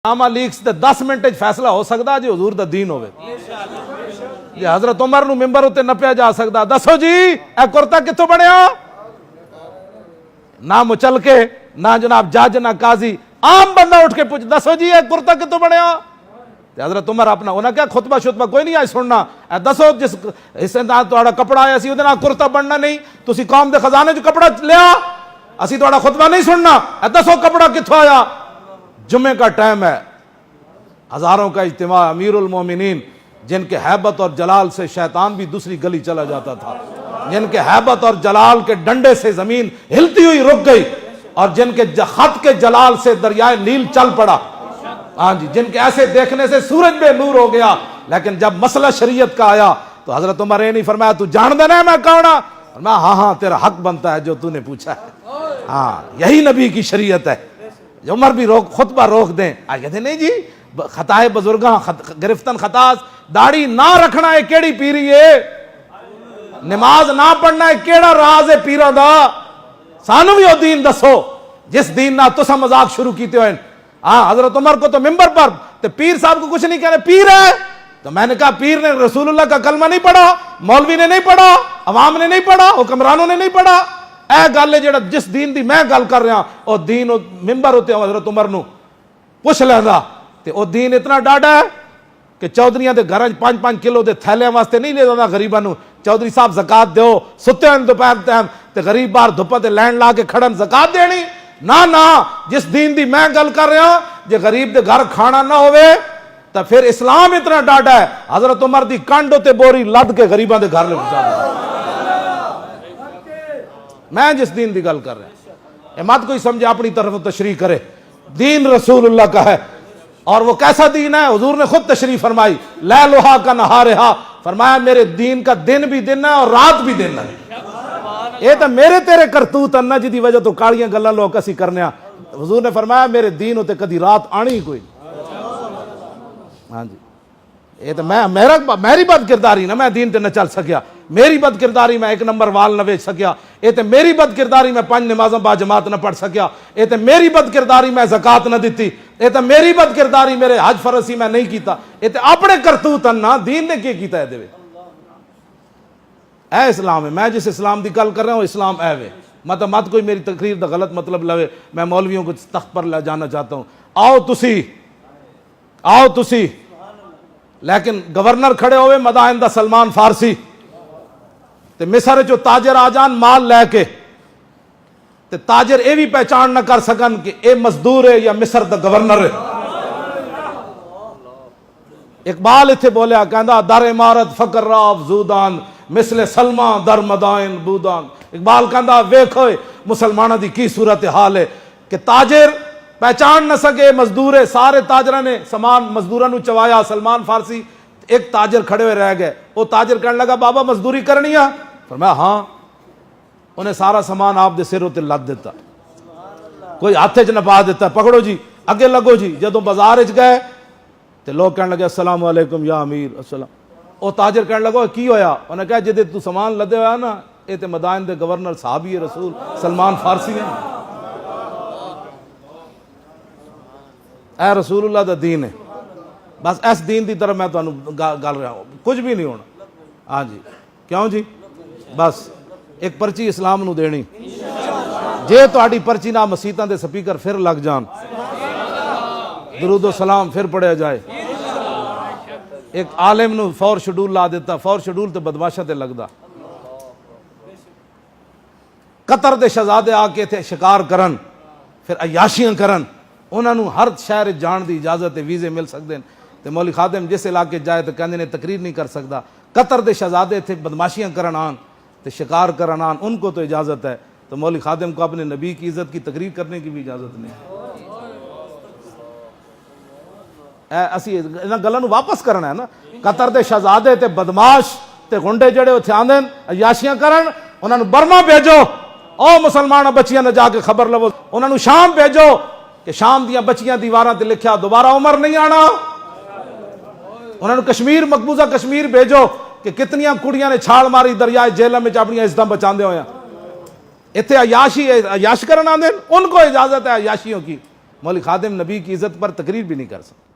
علامہ leaks تے 10 minute فیصلہ ہو سکتا جی حضور دا دین ہوئے جی حضرت عمر نو ممبر ہوتے نپیا جا سکتا دسو جی اے کرتا کتوں بنیا نہ مچل کے نہ جناب جج نہ قاضی عام بندہ اٹھ کے پوچھ دسو جی اے کرتا کتوں بنیا حضرت عمر اپنا انہاں کیا خطبہ شطبہ کوئی نہیں آئی سننا اے دسو جس حصے نال تہاڈا کپڑا آیا سی اودے نال کرتا بننا نہیں تسی قوم دے خزانے چ کپڑا لیا اسی تہاڈا خطبہ نہیں سننا اے دسو کپڑا کتھوں آیا جمعے کا ٹائم ہے ہزاروں کا اجتماع امیر المومنین جن کے حیبت اور جلال سے شیطان بھی دوسری گلی چلا جاتا تھا جن کے حیبت اور جلال کے ڈنڈے سے زمین ہلتی ہوئی رک گئی اور جن کے خط کے جلال سے دریائے نیل چل پڑا ہاں جی جن کے ایسے دیکھنے سے سورج بے نور ہو گیا لیکن جب مسئلہ شریعت کا آیا تو حضرت عمر نے نہیں فرمایا تو جان دینا ہے میں کون ہوں فرمایا ہاں ہاں تیرا حق بنتا ہے جو تو نے پوچھا ہے ہاں یہی نبی کی شریعت ہے عمر بھی خطبہ روک دیں کہتے نہیں جی خطائے بزرگاں گرفتن خطاز داڑھی نہ رکھنا ہے کیڑی پیری ہے نماز نہ پڑھنا ہے کیڑا راز ہے پیرا دا سانو بھی وہ دین دسو جس دین نہ تسا مذاق شروع کیتے ہوئے ہاں حضرت عمر کو تو ممبر پر تو پیر صاحب کو کچھ نہیں کہنے پیر ہے تو میں نے کہا پیر نے رسول اللہ کا کلمہ نہیں پڑھا مولوی نے نہیں پڑھا عوام نے نہیں پڑھا حکمرانوں نے نہیں پڑھا اے گل ہے جڑا جس دین دی میں گل کر رہا او دین ممبر ہوتے ہیں حضرت عمر نو پوچھ لینا تے او دین اتنا ڈاڈا ہے کہ چودھریاں دے گھراں 5-5 کلو دے تھیلیاں واسطے نہیں لے جاندا غریباں نو چودھری صاحب زکات دیو ستے ہیں دوپہر ٹائم تے غریب بار دھوپا تے لینڈ لا کے کھڑن زکات دینی نہ جس دین دی میں گل کر رہا جے غریب دے گھر کھانا نہ ہوئے تا پھر اسلام اتنا ڈاڈا ہے حضرت عمر دی کانڈو تے بوری لد کے غریباں دے گھر لے پہنچا دے میں جس دین دی گل کر رہا ہوں اے مت کوئی سمجھے اپنی طرف تشریح کرے دین رسول اللہ کا ہے اور وہ کیسا دین ہے حضور نے خود تشریح فرمائی لیلھا کا نہارھا فرمایا میرے دین کا دن بھی دن ہے اور رات بھی دن ہے یہ تو میرے تیرے کرتوت ہیں جی دی وجہ تو کاڑیاں گلاں لوگ اسی کرنے حضور نے فرمایا میرے دین ہوتے کدی رات آنی ہی کوئی ہاں جی یہ تو میری بد کرداری نہ میں دین تے نہ چل سکیا میری بد کرداری میں 1 نمبر وال نہ ویچ سکیا یہ تو میری بد کرداری میں 5 نمازاں با جماعت نہ پڑھ سکیا یہ تو میری بد کرداری میں زکات نہ دیتی یہ تو میری بد کرداری میرے حج فرضی میں نہیں کیتا یہ تو اپنے کرتوت ہیں نا دین نے کی کیتا ہے دے اے اسلام ہے میں جس اسلام دی گل کر رہا ہوں اسلام اے وے مت کوئی میری تقریر دا غلط مطلب لوے میں مولویوں کو تخت پر لے جانا چاہتا ہوں آؤ تسی لیکن گورنر کھڑے ہوئے مدائن دا سلمان فارسی تے مصر جو تاجر آ جان مال لے کے تے تاجر اے بھی پہچان نہ کر سکن کہ اے مزدور ہے یا مصر دا گورنر ہے اقبال اتھے بولیا کہندا در عمارت فقر را افزودان مثل سلمان در مدائن بودان اقبال کہندا ویکھو مسلمانہ دی کی صورت حال ہے کہ تاجر پہچان نہ سکے مزدور ہے سارے تاجرہ نے سامان مزدورہ نو چوایا سلمان فارسی ایک تاجر کھڑے ہوئے رہ گئے وہ تاجر کہنے لگا بابا مزدوری کرنی ہے فرمایا ہاں انہیں سارا سامان آپ دے سر تے لد دیتا کوئی ہاتھے چ نہ پا دیتا پکڑو جی اگے لگو جی جدوں بازار وچ گئے تے لوگ کہنے لگے السلام علیکم یا امیر السلام وہ تاجر کہنے لگا کی ہویا انہیں کہا جدے تو سامان لدے ہویا نا اے تے مدائن دے گورنر صحابی رسول سلمان فارسی ہیں اے رسول اللہ دا دین ہے بس اس دین دی طرف میں تانوں گل رہا ہوں کچھ بھی نہیں ہونا ہاں جی کیوں جی بس ایک پرچی اسلام نو دینی جے تہاڈی پرچی نہ مسیتاں دے سپیکر پھر لگ جان درود و سلام پھر پڑھیا جائے ایک عالم نو فور شیڈول لا دیتا فور شیڈول تے بدماشاں تے لگدا قطر دے شہزادے آ کے تھے شکار کرن پھر عیاشیاں کرن انہاں نو ہر شہر جان دی اجازت ہے ویزے مل سکدے تے مولوی خادم جس علاقے جائے تو کہندے نے تقریر نہیں کر سکدا قطر دے شہزادے تھے بدماشیاں کرن آن تے شکار کرن آن ان کو تو اجازت ہے تو مولوی خادم کو اپنے نبی کی عزت کی تقریر کرنے کی بھی اجازت نہیں اسی انہاں گلاں نو واپس کرنا ہے نا قطر دے شہزادے تے بدماش تے گنڈے جڑے اوتھے آندن عیاشیاں کرن انہاں نو برما بھیجو او مسلمان بچیاں نے جا کے خبر لو انہاں نو شام بھیجو کہ شام دیاں بچیاں دیواراں تے لکھیا دوبارہ عمر نہیں آنا انہاں نو کشمیر مقبوضہ کشمیر بھیجو کہ کتنیاں کڑیاں نے چھال ماری دریائے جہلم وچ اپنی عزتاں بچاندے ہوئے ایتھے عیاش کرن آندے ان کو اجازت ہے عیاشیوں کی مولوی خادم نبی کی عزت پر تقریر بھی نہیں کر سکتا.